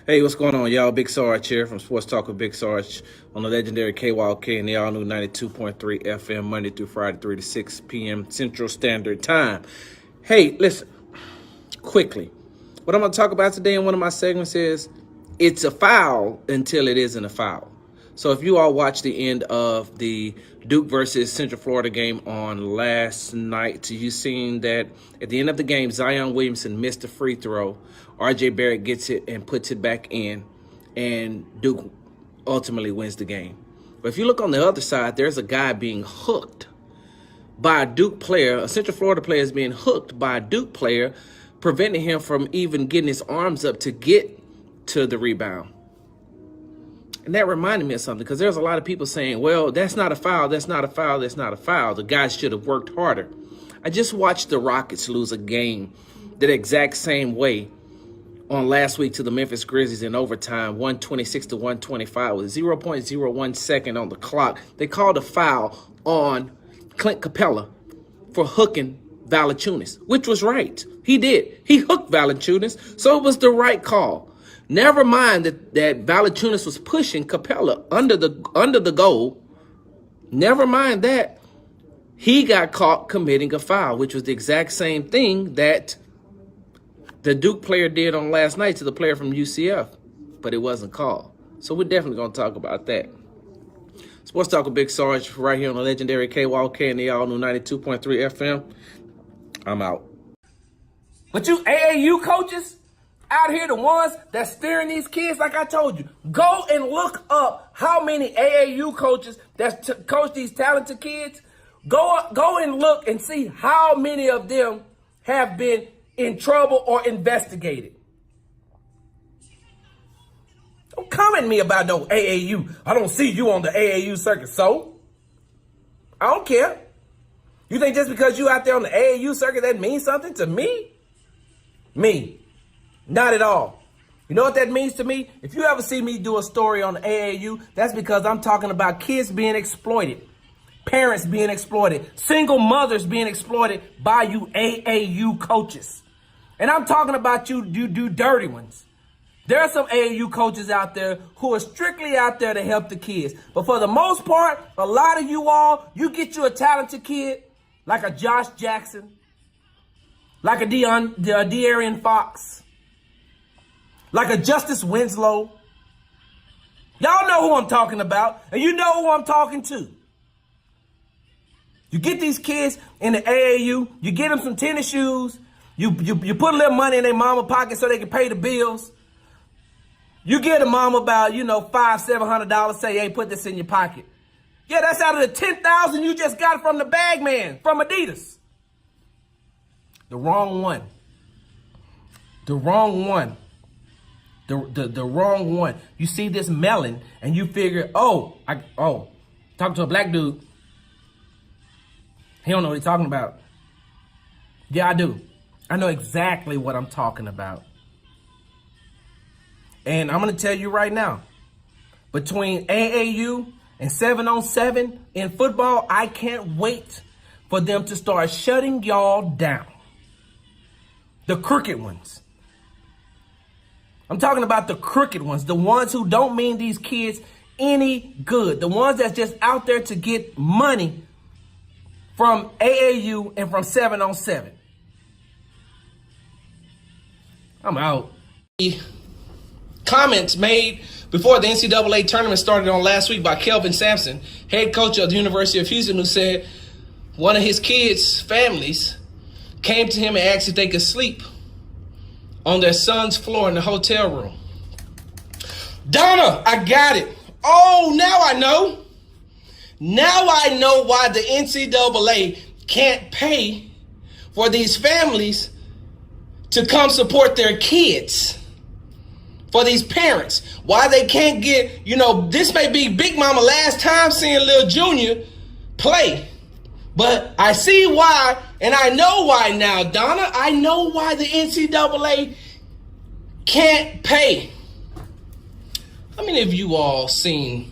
Hey, what's going on, y'all? Big Sarge here from Sports Talk with Big Sarge on the legendary KYK and the all-new 92.3 FM, Monday through Friday, 3 to 6 p.m. Central Standard Time. Hey, listen, quickly. What I'm going to talk about today in one of my segments is it's a foul until it isn't a foul. So if you all watched the end of the Duke versus Central Florida game on last night, you seen that at the end of the game, Zion Williamson missed a free throw. RJ Barrett gets it and puts it back in, and Duke ultimately wins the game. But if you look on the other side, there's a guy being hooked by a Duke player. A Central Florida player is being hooked by a Duke player, preventing him from even getting his arms up to get to the rebound. And that reminded me of something, because there's a lot of people saying, well, that's not a foul, that's not a foul, that's not a foul. The guy should have worked harder. I just watched the Rockets lose a game the exact same way on last week to the Memphis Grizzlies in overtime, 126-125 with 0.01 second on the clock. They called a foul on Clint Capella for hooking Valanciunas, which was right. He did. He hooked Valanciunas, so it was the right call. Never mind that Valanciunas was pushing Capella under the goal. Never mind that. He got caught committing a foul, which was the exact same thing that the Duke player did on last night to the player from UCF, but it wasn't called. So we're definitely going to talk about that. Sports Talk with Big Sarge right here on the legendary KYK and the all-new 92.3 FM. I'm out. But you AAU coaches out here, the ones that's steering these kids, like I told you, go and look up how many AAU coaches that coach these talented kids. Go and look and see how many of them have been in trouble or investigated. Don't come at me about no AAU. I don't see you on the AAU circuit. So, I don't care. You think just because you out there on the AAU circuit that means something to me? Me. Not at all. You know what that means to me? If you ever see me do a story on the AAU, that's because I'm talking about kids being exploited, parents being exploited, single mothers being exploited by you AAU coaches. And I'm talking about you dirty ones. There are some AAU coaches out there who are strictly out there to help the kids. But for the most part, a lot of you all, you get you a talented kid like a Josh Jackson, like a De'Aaron Fox, like a Justice Winslow. Y'all know who I'm talking about, and you know who I'm talking to. You get these kids in the AAU, you get them some tennis shoes, you put a little money in their mama pocket so they can pay the bills. You get a mom about, $500-700, say, hey, put this in your pocket. Yeah, that's out of the $10,000 you just got from the bag man, from Adidas. The wrong one. The wrong one. The wrong one. You see this melon and you figure, talking to a black dude. He don't know what he's talking about. Yeah, I do. I know exactly what I'm talking about. And I'm going to tell you right now, between AAU and 7-on-7 in football, I can't wait for them to start shutting y'all down. The crooked ones. I'm talking about the crooked ones, the ones who don't mean these kids any good, the ones that's just out there to get money from AAU and from 7-on-7. I'm out. The comments made before the NCAA tournament started on last week by Kelvin Sampson, head coach of the University of Houston, who said one of his kids' families came to him and asked if they could sleep on their son's floor in the hotel room. Donna, I got it. Oh, now I know. Now I know why the NCAA can't pay for these families to come support their kids. For these parents, why they can't get, this may be Big Mama last time seeing Lil Junior play. But I see why, and I know why now, Donna. I know why the NCAA can't pay. How many of you all seen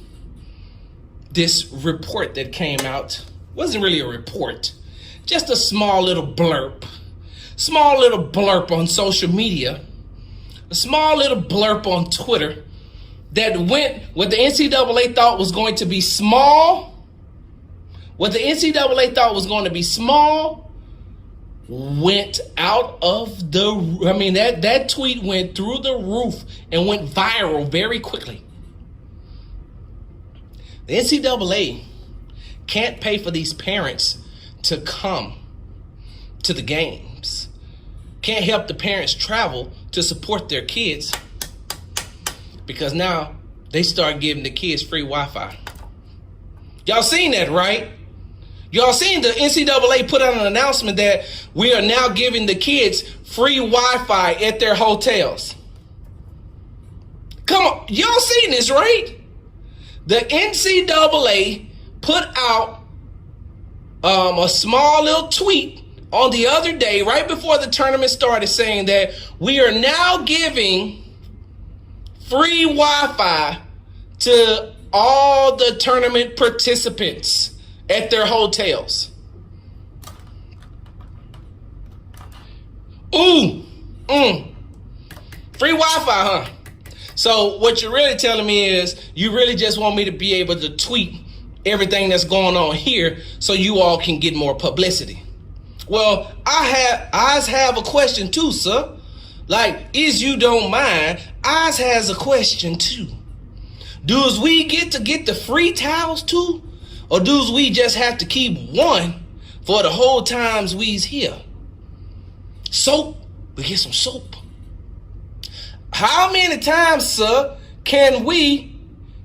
this report that came out? It wasn't really a report, just a small little blurb on social media a small little blurb on Twitter that went what the NCAA thought was going to be small. What the NCAA thought was going to be small went out of that tweet went through the roof and went viral very quickly. The NCAA can't pay for these parents to come to the games. Can't help the parents travel to support their kids because now they start giving the kids free Wi-Fi. Y'all seen that, right? Y'all seen the NCAA put out an announcement that we are now giving the kids free Wi-Fi at their hotels. Come on, y'all seen this, right? The NCAA put out a small little tweet on the other day, right before the tournament started, saying that we are now giving free Wi-Fi to all the tournament participants at their hotels. Free Wi-Fi, huh? So what you're really telling me is you really just want me to be able to tweet everything that's going on here so you all can get more publicity. Well, I have a question too, sir. Like, is you don't mind, Oz has a question too. Does we get to get the free towels too? Or does we just have to keep one for the whole times we's here? Soap, we get some soap. How many times, sir, can we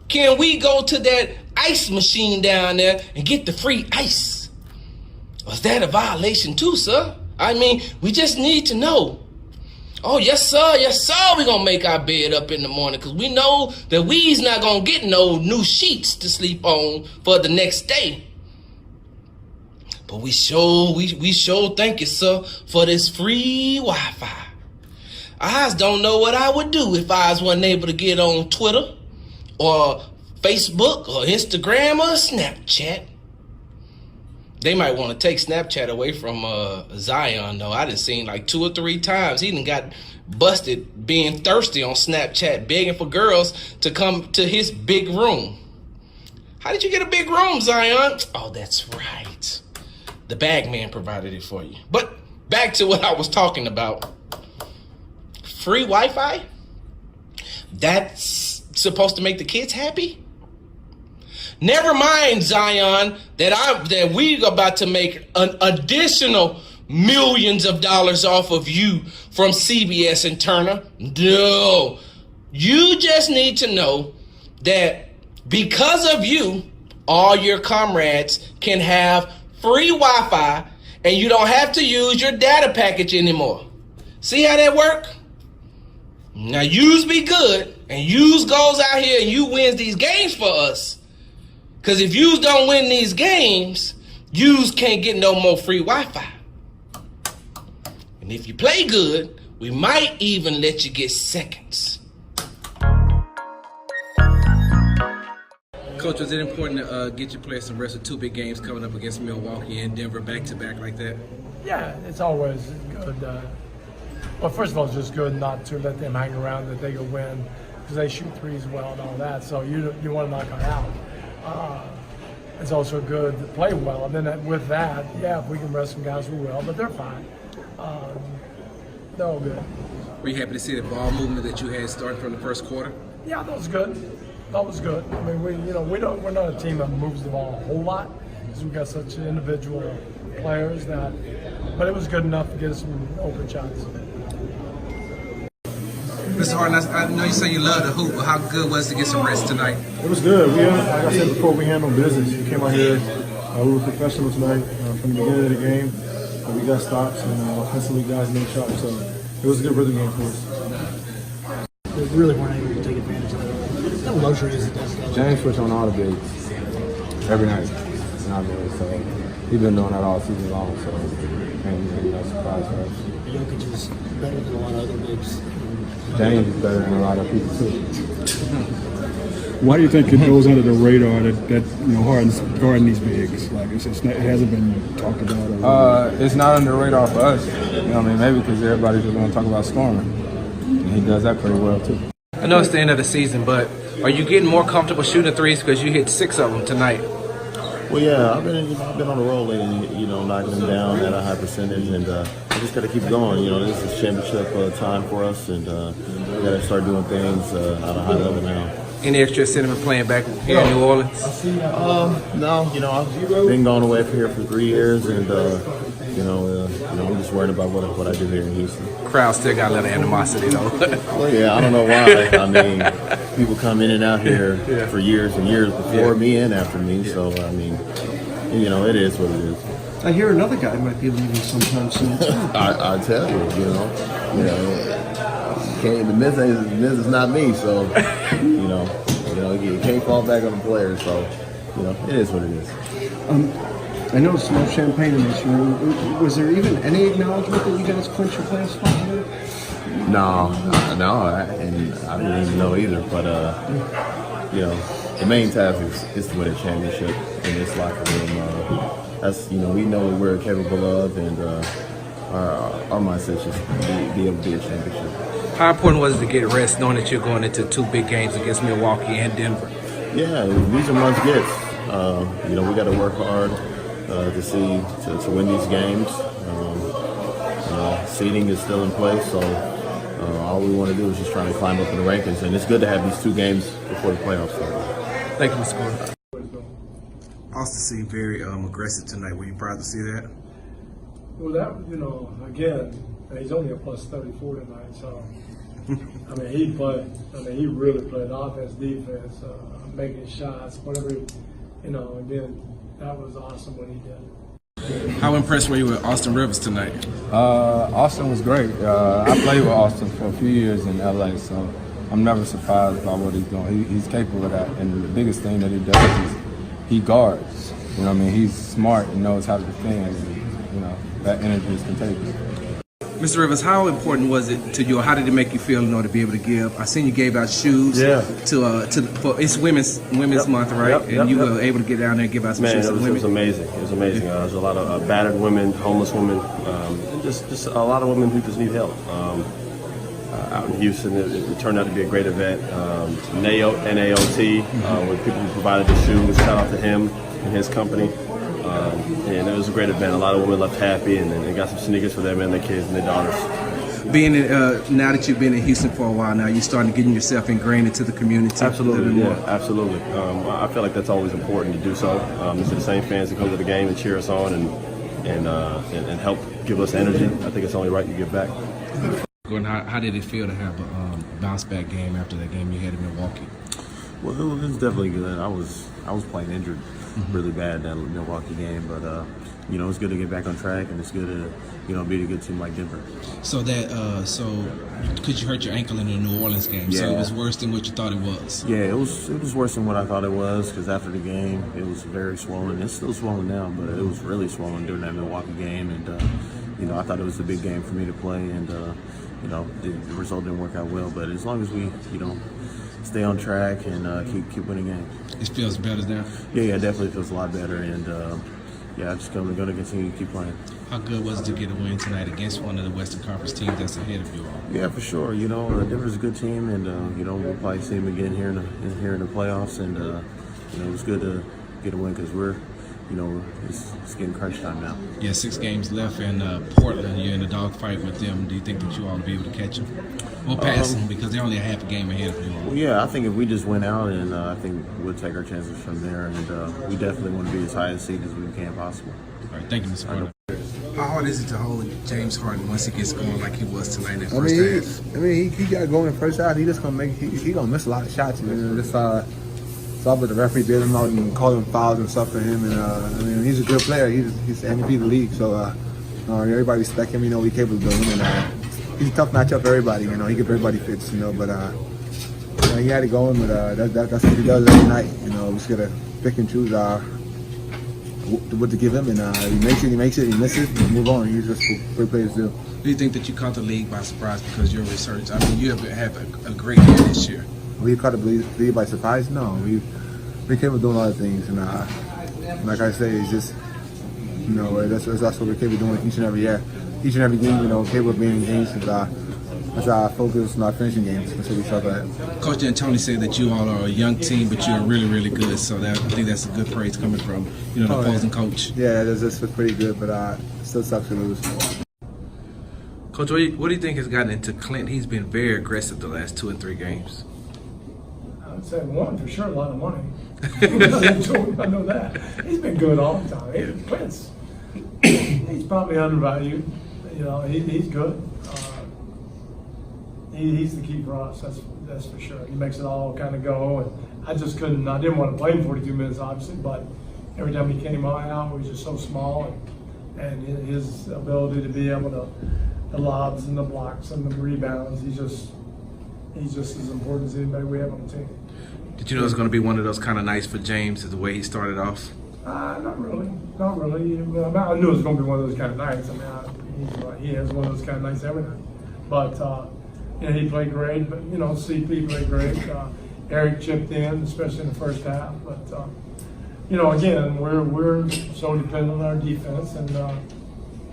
go to that ice machine down there and get the free ice? Was that a violation too, sir? I mean, we just need to know. Oh, yes, sir. Yes, sir. We're going to make our bed up in the morning because we know that we's not going to get no new sheets to sleep on for the next day. But we sure thank you, sir, for this free Wi-Fi. I don't know what I would do if I wasn't able to get on Twitter or Facebook or Instagram or Snapchat. They might want to take Snapchat away from Zion, though. I done seen like 2 or 3 times. He done got busted being thirsty on Snapchat, begging for girls to come to his big room. How did you get a big room, Zion? Oh, that's right. The bag man provided it for you. But back to what I was talking about. Free Wi-Fi? That's supposed to make the kids happy? Never mind, Zion, that we're about to make an additional millions of dollars off of you from CBS and Turner. No. You just need to know that because of you, all your comrades can have free Wi-Fi and you don't have to use your data package anymore. See how that work? Now, yous be good and yous goes out here and you wins these games for us. Because if yous don't win these games, yous can't get no more free Wi-Fi. And if you play good, we might even let you get seconds. Coach, was it important to get your players some rest with 2 big games coming up against Milwaukee and Denver back-to-back like that? Yeah, it's always good. Well, first of all, it's just good not to let them hang around, that they can win, because they shoot threes well and all that. So you want to knock them out. It's also good to play well. And then with that, yeah, if we can rest some guys, we will. But they're fine. They're all good. Were you happy to see the ball movement that you had starting from the first quarter? Yeah, that was good. That was good. I mean, we're not a team that moves the ball a whole lot because we've got such individual players that. But it was good enough to get us some open shots. Mr. Harden, I know you say you love the hoop, but how good was it to get some rest tonight? It was good. Like I said before, we handled business. We came out here, we were professional tonight from the beginning of the game. We got stops, and offensively guys made shots, so it was a good rhythm game for us. They really weren't able to take advantage of it. No luxury as it does. James switch on all the bigs every night. So he's been doing that all season long, so ain't no surprise for us. Jokic is better than a lot of other bigs. James is better than a lot of people too. Why do you think it goes under the radar that Harden's guarding these bigs? Like it hasn't been talked about. It's not under the radar for us. You know what I mean? Maybe because everybody's just going to talk about scoring. he does that pretty well too. I know it's the end of the season, but are you getting more comfortable shooting threes because you hit 6 of them tonight? Well, yeah, I've been on the roll lately, knocking them down at a high percentage, and I just got to keep going. This is championship time for us, and we got to start doing things at a high level now. Any extra sentiment playing back here in New Orleans? No, I've been gone away from here for 3 years, and I'm just worried about what I do here in Houston. Crowd still got a little animosity though. Well, yeah, I don't know why. I mean, people come in and out here for years and years before me and after me. So I mean, it is what it is. I hear another guy might be leaving sometime soon. I tell you, the Miz is not me, so you can't fall back on the players. So it is what it is. I noticed no champagne in this room. Was there even any acknowledgement that you guys clinched your playoff spot today? No, and I didn't even know either. But the main task is to win a championship in this locker room. That's we know what we're capable of, and our mindset is just be able to be a championship. How important was it to get rest, knowing that you're going into 2 big games against Milwaukee and Denver? Yeah, these are must gets. We got to work hard to win these games. Seeding is still in place, so all we want to do is just try to climb up in the rankings, and it's good to have these 2 games before the playoffs start. Thank you, Mr. Gordon. Austin seemed very aggressive tonight. Were you proud to see that? Well, that, again, he's only a plus 34 tonight, so, he really played offense, defense, making shots, whatever, and then that was awesome what he did. How impressed were you with Austin Rivers tonight? Austin was great. I played with Austin for a few years in LA, so I'm never surprised by what he's doing. He's capable of that, and the biggest thing that he does is he guards. He's smart and knows how to defend, and, that energy is contagious. Mr. Rivers, how important was it to you, or how did it make you feel in order to be able to give? I seen you gave out shoes for it's Women's Month, right? And you were able to get down there and give out some shoes to women. It was amazing. It was amazing. There's a lot of battered women, homeless women, and just a lot of women who just need help. Out in Houston, it turned out to be a great event. NAOT, with people who provided the shoes, shout out to him and his company. And it was a great event. A lot of women left happy, and they got some sneakers for them and their kids and their daughters. Now that you've been in Houston for a while now, you're starting to get yourself ingrained into the community. Absolutely, yeah, absolutely. I feel like that's always important to do so. These are the same fans that come to the game and cheer us on and help give us energy. I think it's only right you give back. Gordon, how did it feel to have a bounce back game after that game you had in Milwaukee? Well, it was definitely good. I was playing injured really bad in that Milwaukee game, but it's good to get back on track, and it's good to beat a good team like Denver. So because you hurt your ankle in the New Orleans game, so it was worse than what you thought it was. Yeah, it was worse than what I thought it was, because after the game it was very swollen. It's still swollen now, but it was really swollen during that Milwaukee game, and I thought it was a big game for me to play, and the result didn't work out well. But as long as we stay on track and keep winning games. It feels better now? Yeah, it definitely feels a lot better, and I'm just going to continue to keep playing. How good was it to get a win tonight against one of the Western Conference teams that's ahead of you all? Yeah, for sure. Denver's a good team, and we'll probably see them again here in the playoffs, and it was good to get a win because we're it's getting crunch time now. Yeah, 6 games left in Portland. You're in a dogfight with them. Do you think that you all will be able to catch them? Or pass them because they're only a half a game ahead of you all? Well, yeah, I think if we just went out, and I think we'll take our chances from there, and we definitely want to be as high a seed as we can possible. All right, thank you, Mr. Gordon. How hard is it to hold James Harden once he gets going like he was tonight in the first half? He got going in the first half. He just gonna he gonna miss a lot of shots, man. Just saw what the referee did him out and called him fouls and stuff for him. And he's a good player. He's the MVP of the league. So everybody respect him. He's capable of doing it. And he's a tough matchup for everybody. He gives everybody fits. But he had it going. But that's what he does every night. We just gotta pick and choose what to give him, and he makes it, he misses, and move on. He's just what players do. Do you think that you caught the league by surprise because of your research? I mean, you have a great year this year. We caught the league by surprise? No, we capable of doing a lot of things, and like I say, it's just that's what we're capable of doing each and every year, each and every game. Capable of being in games. that's our focus, not finishing games. That's what we felt at. Coach D'Antoni said that you all are a young team, but you're really, really good. So I think that's a good praise coming from the opposing coach. Yeah, this was pretty good, but it still sucks to lose. Coach, what do you think has gotten into Clint? He's been very aggressive the last 2 and 3 games. I would say one for sure, a lot of money. I know that. He's been good all the time. Clint's he's probably undervalued. He's good. He's the key for us. That's for sure. He makes it all kind of go. And I just couldn't. I didn't want to play him 42 minutes, obviously, but every time he came out, he was just so small, and his ability to be able to the lobs and the blocks and the rebounds. He's just as important as anybody we have on the team. Did you know it's going to be one of those kind of nights for James, the way he started off? Not really. I knew it was going to be one of those kind of nights. He has one of those kind of nights every night. But he played great. But CP played great. Eric chipped in, especially in the first half. But again, we're so dependent on our defense, and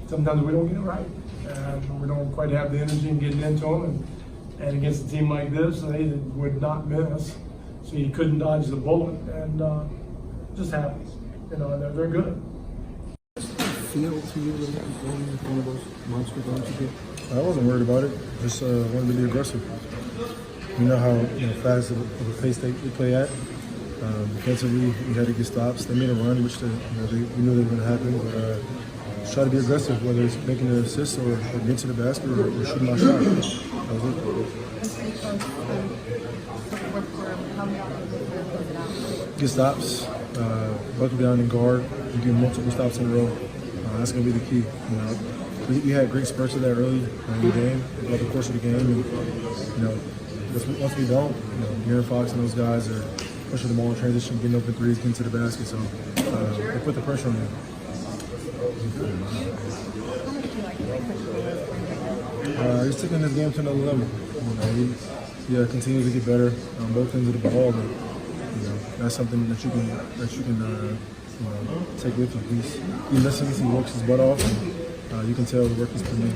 sometimes we don't get it right. And we don't quite have the energy in getting into them. And against a team like this, they would not miss. So you couldn't dodge the bullet, and just happens. They're good. Feel to you that going with one of those monster games you get? I wasn't worried about it. Just wanted to be aggressive. You know how fast of a pace they play at. Defensively, we had to get stops. They made a run, which we knew they were going to happen. But just try to be aggressive, whether it's making an assist or getting to the basket or shooting my shot. That was it. Get stops, buckle down and guard, and get multiple stops in a row. That's going to be the key. We had great spurts of that early in the game, throughout the course of the game, and once we don't, Aaron Fox and those guys are pushing the ball in transition, getting open threes, getting to the basket. So they put the pressure on them. He's taking this game to another level. He continues to get better on both ends of the ball, but that's something that you can take with you. He listens, he works his butt off, and you can tell the work he's putting in.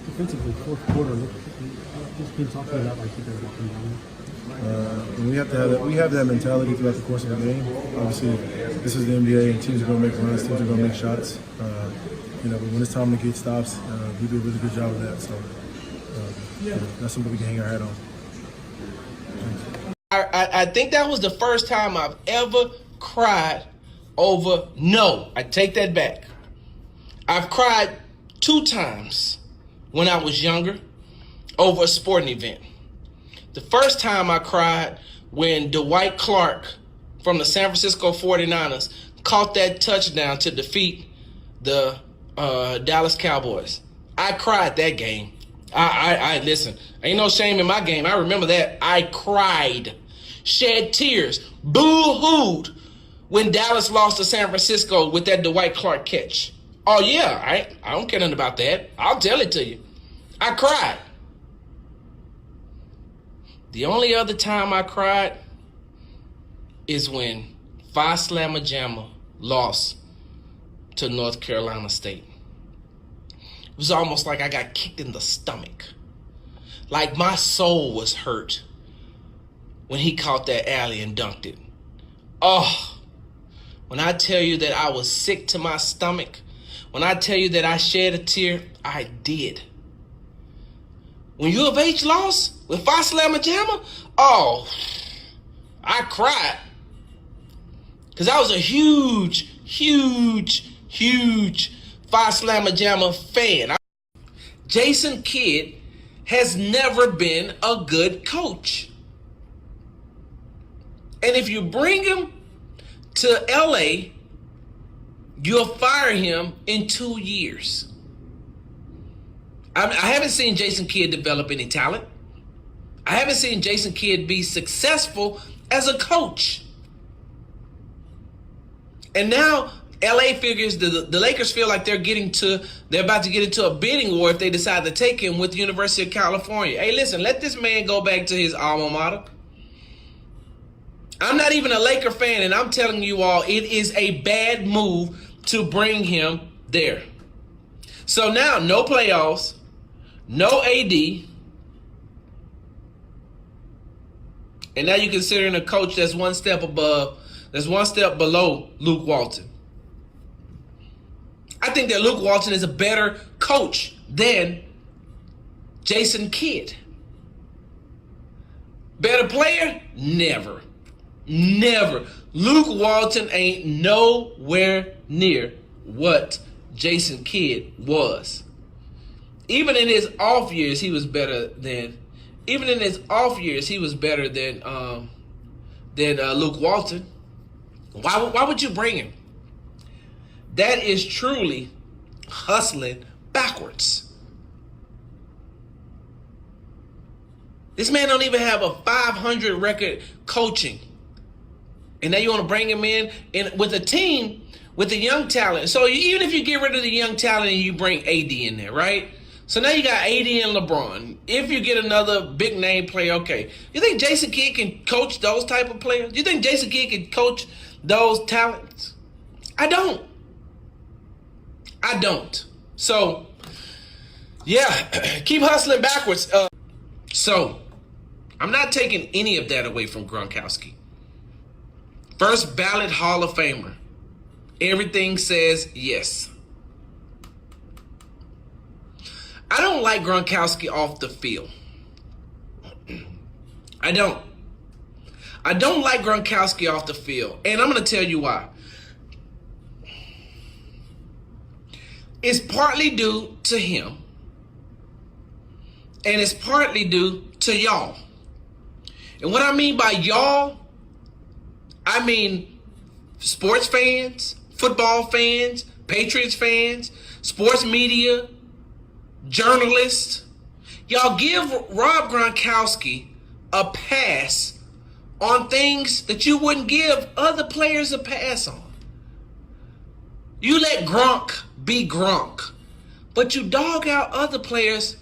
Defensively, fourth quarter, just been talking about like you guys walking down. We have that mentality throughout the course of the game. Obviously, this is the NBA, and teams are going to make runs, teams are going to make shots. But when it's time to get stops, we do a really good job of that. So that's something we can hang our hat on. I think that was the first time I've ever cried over. No, I take that back. I've cried 2 times when I was younger over a sporting event. The first time I cried when Dwight Clark from the San Francisco 49ers caught that touchdown to defeat the Dallas Cowboys. I cried that game. I listen, ain't no shame in my game. I remember that. I cried, shed tears, boo-hooed when Dallas lost to San Francisco with that Dwight Clark catch. Oh yeah, I don't care nothing about that. I'll tell it to you. I cried. The only other time I cried is when Phi Slamma Jamma lost to North Carolina State. It was almost like I got kicked in the stomach. Like my soul was hurt when he caught that alley and dunked it. Oh, when I tell you that I was sick to my stomach, when I tell you that I shed a tear, I did. When U of H lost with Phi Slamma Jamma, oh, I cried. Because I was a huge Phi Slamma Jamma fan. Jason Kidd has never been a good coach. And if you bring him to LA, you'll fire him in 2 years. I haven't seen Jason Kidd develop any talent. I haven't seen Jason Kidd be successful as a coach. And now LA figures the Lakers feel like they're about to get into a bidding war if they decide to take him with the University of California. Hey, listen, let this man go back to his alma mater. I'm not even a Laker fan, and I'm telling you all, it is a bad move to bring him there. So now, no playoffs, no AD, And now you're considering a coach that's one step below Luke Walton. I think that Luke Walton is a better coach than Jason Kidd. Better player? Never. Never. Luke Walton ain't nowhere near what Jason Kidd was. Even in his off years, he was better than. Even in his off years, he was better than Luke Walton. Why would you bring him? That is truly hustling backwards. This man don't even have a 500 record coaching. And now you want to bring him in with a team with the young talent. So even if you get rid of the young talent and you bring AD in there, right? So now you got AD and LeBron. If you get another big name player, okay. You think Jason Kidd can coach those type of players? You think Jason Kidd can coach those talents? I don't. So, yeah, keep hustling backwards. So, I'm not taking any of that away from Gronkowski. First ballot Hall of Famer. Everything says yes. I don't like Gronkowski off the field. I don't like Gronkowski off the field. And I'm going to tell you why. It's partly due to him. And it's partly due to y'all. And what I mean by y'all, I mean sports fans, football fans, Patriots fans, sports media, journalists. Y'all give Rob Gronkowski a pass on things that you wouldn't give other players a pass on. You let Gronk be Gronk, but you dog out other players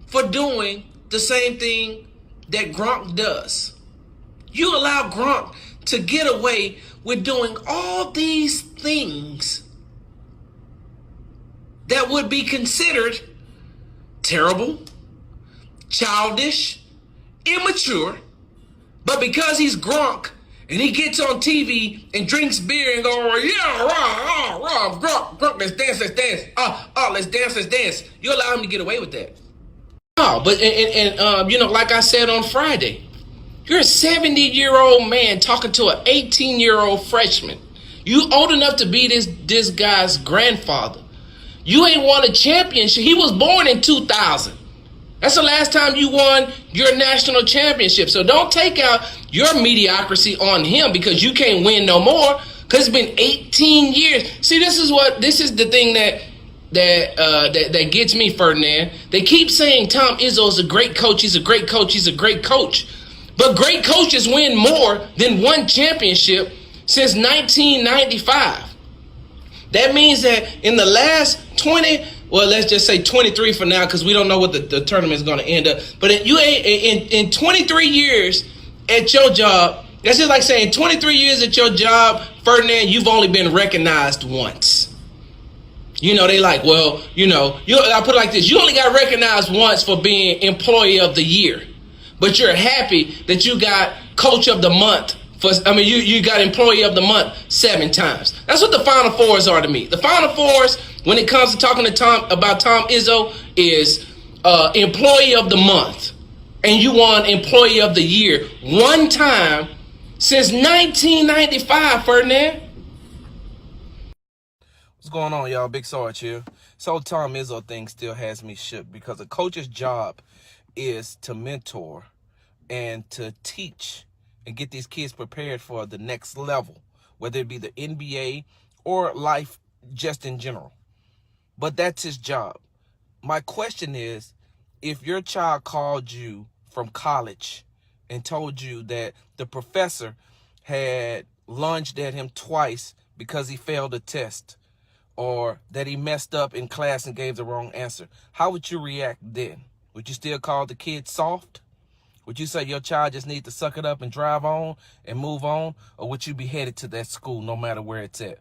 for doing the same thing that Gronk does. You allow Gronk to get away with doing all these things that would be considered terrible, childish, immature, but because he's Gronk and he gets on TV and drinks beer and goes, yeah, Gronk, let's dance, let's dance. You allow him to get away with that. Oh, but like I said on Friday, you're a 70-year-old man talking to an 18-year-old freshman. You old enough to be this guy's grandfather. You ain't won a championship. He was born in 2000. That's the last time you won your national championship. So don't take out your mediocrity on him because you can't win no more because it's been 18 years. See, this is the thing that gets me, Ferdinand. They keep saying Tom Izzo is a great coach. He's a great coach. But great coaches win more than one championship since 1995. That means that in the last 20, well, let's just say 23 for now because we don't know what the tournament is going to end up. But in 23 years at your job, that's just like saying 23 years at your job, Ferdinand, you've only been recognized once. They like, well, I put it like this. You only got recognized once for being employee of the year. But you're happy that you got coach of the month. You got employee of the month 7 times. That's what the Final Fours are to me. The Final Fours, when it comes to talking to Tom Izzo, is employee of the month. And you won employee of the year one time since 1995, Ferdinand. What's going on, y'all? Big Sarge here. So Tom Izzo thing still has me shook because a coach's job is to mentor and to teach and get these kids prepared for the next level, whether it be the NBA or life just in general. But that's his job. My question is, if your child called you from college and told you that the professor had lunged at him twice because he failed a test, or that he messed up in class and gave the wrong answer, how would you react then? Would you still call the kid soft? Would you say your child just needs to suck it up and drive on and move on? Or would you be headed to that school no matter where it's at?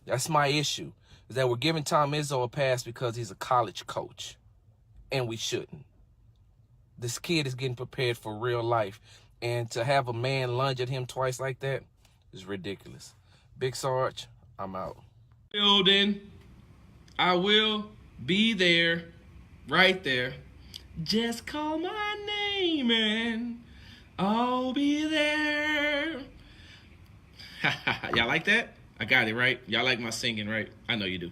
That's my issue, is that we're giving Tom Izzo a pass because he's a college coach. And we shouldn't. This kid is getting prepared for real life. And to have a man lunge at him twice like that is ridiculous. Big Sarge, I'm out. Building. I will be there, right there. Just call my name and I'll be there. Y'all like that? I got it, right? Y'all like my singing, right? I know you do.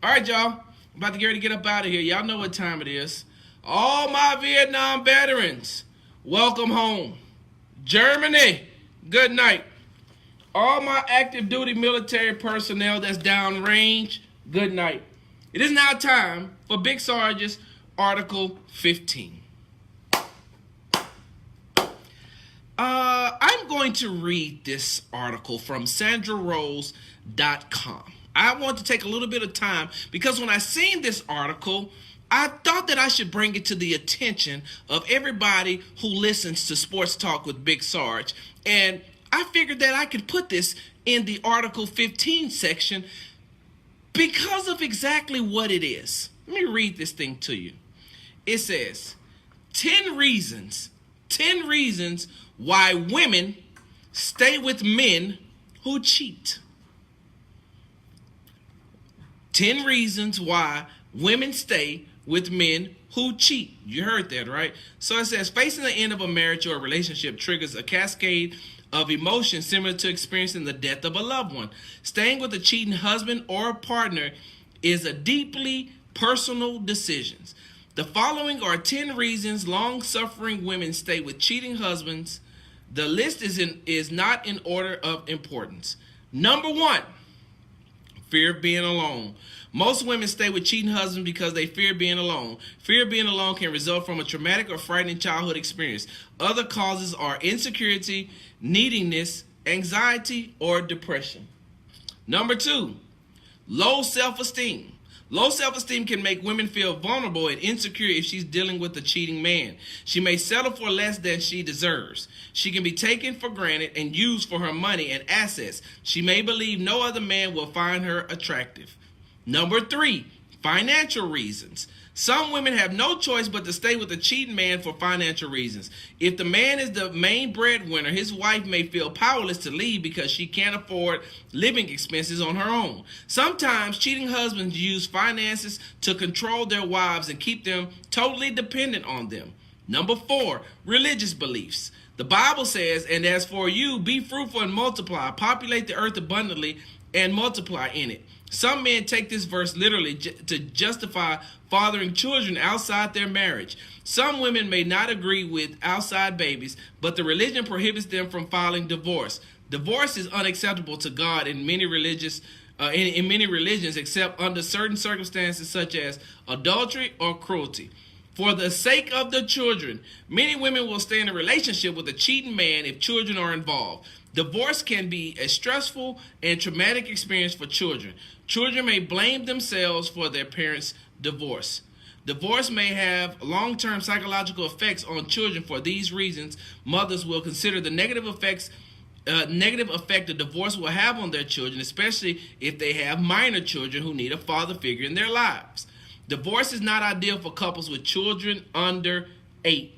All right, y'all. I'm about to get ready to get up out of here. Y'all know what time it is. All my Vietnam veterans, welcome home. Germany, good night. All my active duty military personnel that's downrange, good night. It is now time for Big Sarge's Article 15. I'm going to read this article from sandrarose.com. I want to take a little bit of time because when I seen this article, I thought that I should bring it to the attention of everybody who listens to Sports Talk with Big Sarge. And I figured that I could put this in the Article 15 section because of exactly what it is. Let me read this thing to you. It says, 10 reasons why women stay with men who cheat. 10 reasons why women stay with men who cheat. You heard that, right? So it says, facing the end of a marriage or a relationship triggers a cascade of emotions similar to experiencing the death of a loved one. Staying with a cheating husband or partner is a deeply personal decision. The following are 10 reasons long-suffering women stay with cheating husbands. The list is not in order of importance. Number 1, fear of being alone. Most women stay with cheating husbands because they fear being alone. Fear of being alone can result from a traumatic or frightening childhood experience. Other causes are insecurity, neediness, anxiety, or depression. Number 2, low self-esteem. Low self-esteem can make women feel vulnerable and insecure if she's dealing with a cheating man. She may settle for less than she deserves. She can be taken for granted and used for her money and assets. She may believe no other man will find her attractive. Number 3, financial reasons. Some women have no choice but to stay with a cheating man for financial reasons. If the man is the main breadwinner, his wife may feel powerless to leave because she can't afford living expenses on her own. Sometimes cheating husbands use finances to control their wives and keep them totally dependent on them. Number 4, religious beliefs. The Bible says, and as for you, be fruitful and multiply, populate the earth abundantly and multiply in it. Some men take this verse literally to justify fathering children outside their marriage. Some women may not agree with outside babies, but the religion prohibits them from filing divorce. Divorce is unacceptable to God in many religions except under certain circumstances such as adultery or cruelty. For the sake of the children, many women will stay in a relationship with a cheating man if children are involved. Divorce can be a stressful and traumatic experience for children. Children may blame themselves for their parents' divorce. Divorce may have long-term psychological effects on children. For these reasons, mothers will consider the negative effect a divorce will have on their children, especially if they have minor children who need a father figure in their lives. Divorce is not ideal for couples with children under 8.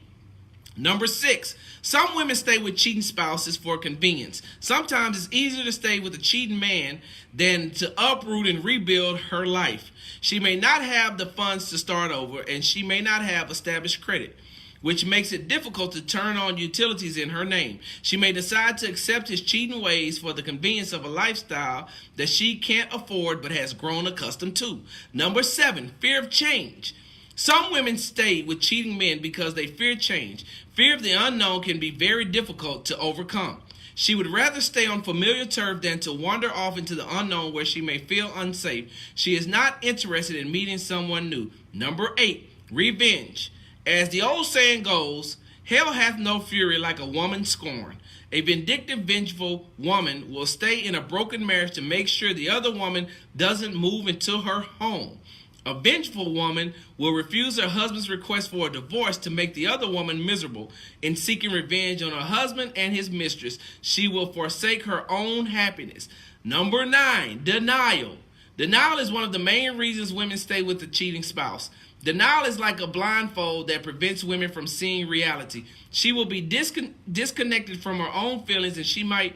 Number 6, some women stay with cheating spouses for convenience. Sometimes it's easier to stay with a cheating man than to uproot and rebuild her life. She may not have the funds to start over, and she may not have established credit, which makes it difficult to turn on utilities in her name. She may decide to accept his cheating ways for the convenience of a lifestyle that she can't afford but has grown accustomed to. Number 7, fear of change. Some women stay with cheating men because they fear change. Fear of the unknown can be very difficult to overcome. She would rather stay on familiar turf than to wander off into the unknown where she may feel unsafe. She is not interested in meeting someone new. Number 8, revenge. As the old saying goes, hell hath no fury like a woman scorned. A vindictive, vengeful woman will stay in a broken marriage to make sure the other woman doesn't move into her home. A vengeful woman will refuse her husband's request for a divorce to make the other woman miserable. In seeking revenge on her husband and his mistress, she will forsake her own happiness. Number 9, denial. Denial is one of the main reasons women stay with a cheating spouse. Denial is like a blindfold that prevents women from seeing reality. She will be disconnected from her own feelings, and she might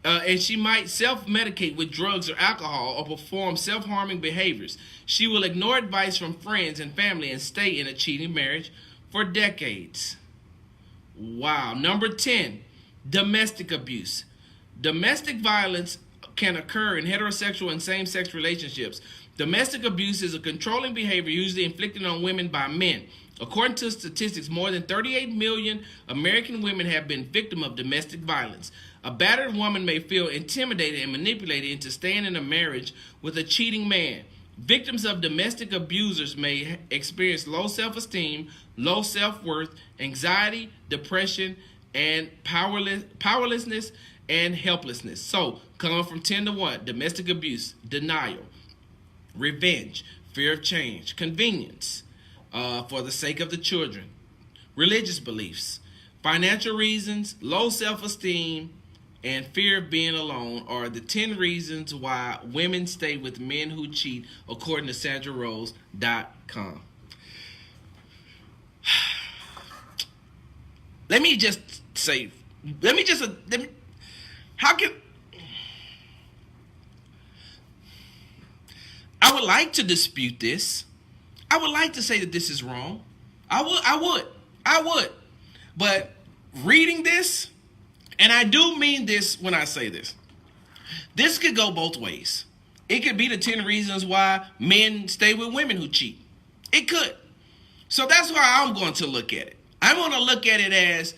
self-medicate with drugs or alcohol or perform self-harming behaviors. She will ignore advice from friends and family and stay in a cheating marriage for decades. Wow. Number 10, domestic abuse. Domestic violence can occur in heterosexual and same-sex relationships. Domestic abuse is a controlling behavior usually inflicted on women by men. According to statistics, more than 38 million American women have been victims of domestic violence. A battered woman may feel intimidated and manipulated into staying in a marriage with a cheating man. Victims of domestic abusers may experience low self-esteem, low self-worth, anxiety, depression, and powerlessness and helplessness. So, coming from 10 to 1, domestic abuse, denial, revenge, fear of change, convenience, for the sake of the children, religious beliefs, financial reasons, low self-esteem, and fear of being alone are the 10 reasons why women stay with men who cheat, according to SandraRose.com. I would like to dispute this. I would like to say that this is wrong. I would. But reading this, and I do mean this when I say this, this could go both ways. It could be the 10 reasons why men stay with women who cheat. It could. So that's why I'm going to look at it. I'm going to look at it as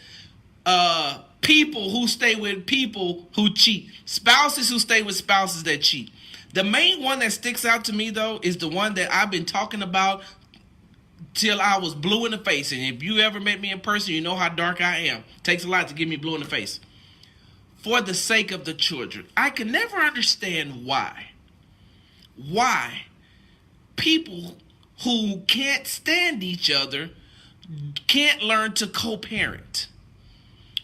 people who stay with people who cheat. Spouses who stay with spouses that cheat. The main one that sticks out to me, though, is the one that I've been talking about till I was blue in the face. And if you ever met me in person, you know how dark I am. It takes a lot to get me blue in the face. For the sake of the children. I can never understand why people who can't stand each other can't learn to co-parent.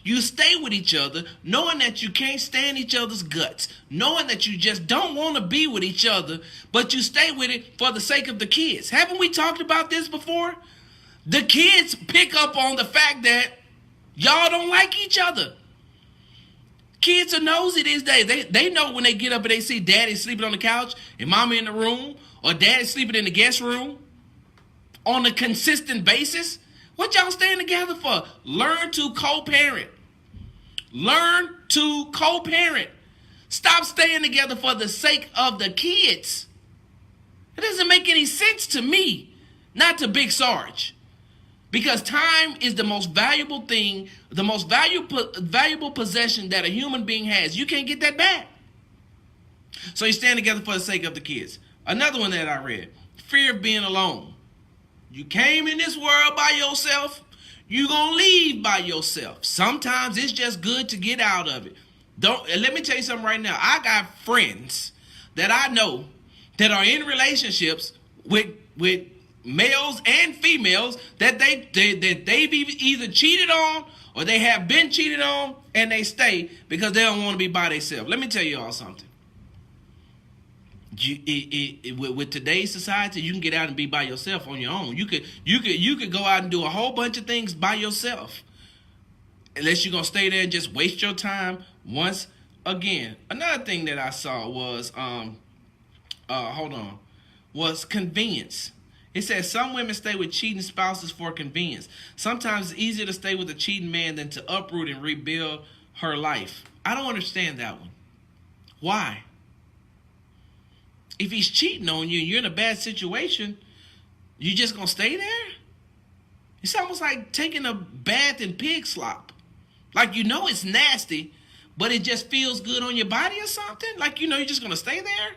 You stay with each other knowing that you can't stand each other's guts, knowing that you just don't want to be with each other, but you stay with it for the sake of the kids. Haven't we talked about this before? The kids pick up on the fact that y'all don't like each other. Kids are nosy these days. They know when they get up and they see daddy sleeping on the couch and mama in the room, or daddy sleeping in the guest room on a consistent basis. What y'all staying together for? Learn to co-parent. Learn to co-parent. Stop staying together for the sake of the kids. It doesn't make any sense to me, not to Big Sarge. Because time is the most valuable thing, the most valuable possession that a human being has. You can't get that back. So you stand together for the sake of the kids. Another one that I read, fear of being alone. You came in this world by yourself, you're going to leave by yourself. Sometimes it's just good to get out of it. Let me tell you something right now. I got friends that I know that are in relationships with males and females that they've either cheated on or they have been cheated on, and they stay because they don't want to be by themselves. Let me tell you all something. With today's society, you can get out and be by yourself on your own. You could go out and do a whole bunch of things by yourself, unless you're gonna stay there and just waste your time once again. Another thing that I saw was was convenience. It says some women stay with cheating spouses for convenience. Sometimes it's easier to stay with a cheating man than to uproot and rebuild her life. I don't understand that one. Why? If he's cheating on you and you're in a bad situation, you just gonna stay there? It's almost like taking a bath in pig slop. Like, you know it's nasty, but it just feels good on your body or something. Like, you know, you're just gonna stay there.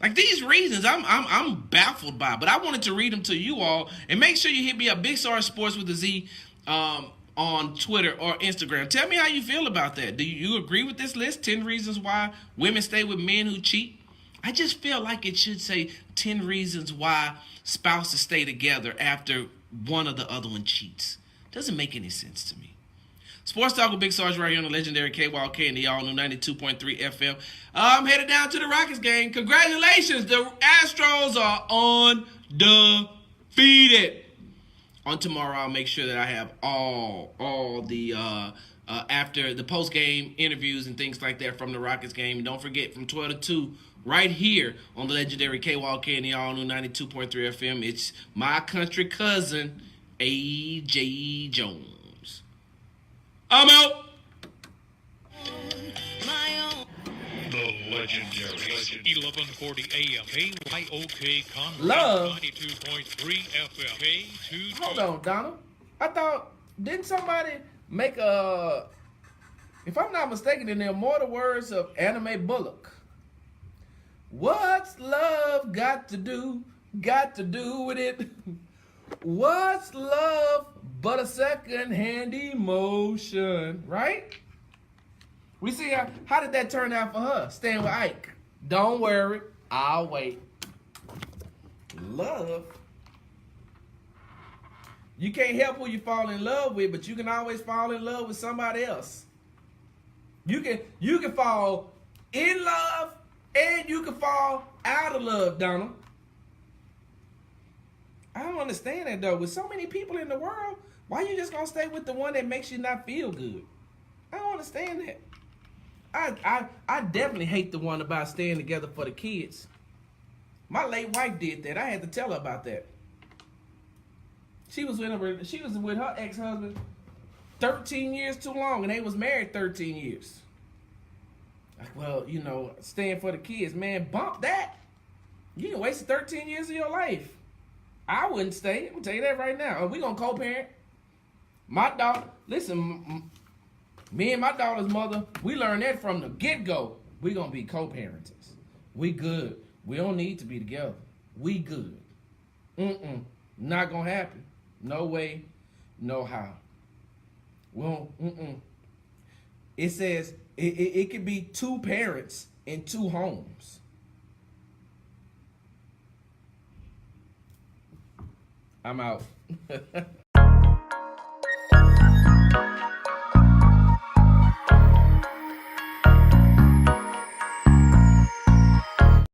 Like, these reasons I'm baffled by, but I wanted to read them to you all. And make sure you hit me up, Big Sarge Sports with a Z, on Twitter or Instagram. Tell me how you feel about that. Do you agree with this list? 10 reasons why women stay with men who cheat. I just feel like it should say 10 reasons why spouses stay together after one or the other one cheats. Doesn't make any sense to me. Sports Talk with Big Sarge right here on the legendary KYK and the all-new 92.3 FM. I'm headed down to the Rockets game. Congratulations. The Astros are on the Feed it. On tomorrow, I'll make sure that I have all the after the post game interviews and things like that from the Rockets game. And don't forget, from 12 to 2, right here on the legendary KWalk and the all new 92.3 FM, it's my country cousin, AJ Jones. I'm out. The legendary 1140 AM KYOK Conroe Love. 92.3 FM K2. Hold on, Donald. I thought, didn't somebody make if I'm not mistaken, in the immortal words of Anime Bullock, what's love got to do with it? What's love but a second-hand emotion, right? We see how did that turn out for her? Staying with Ike. Don't worry, I'll wait. Love. You can't help who you fall in love with, but you can always fall in love with somebody else. You can fall in love and you can fall out of love, Donald. I don't understand that though. With so many people in the world, why you just gonna stay with the one that makes you not feel good? I don't understand that. I definitely hate the one about staying together for the kids. My late wife did that. I had to tell her about that. She was with her ex-husband 13 years too long, and they was married 13 years. Like, well, you know, staying for the kids, man, bump that. You done wasted 13 years of your life. I wouldn't stay. I'm gonna tell you that right now. We gonna co-parent. My daughter, listen, me and my daughter's mother, we learned that from the get-go. We gonna be co-parents. We good. We don't need to be together. We good. Not gonna happen. No way, no how. Well, It says it could be 2 parents in 2 homes. I'm out.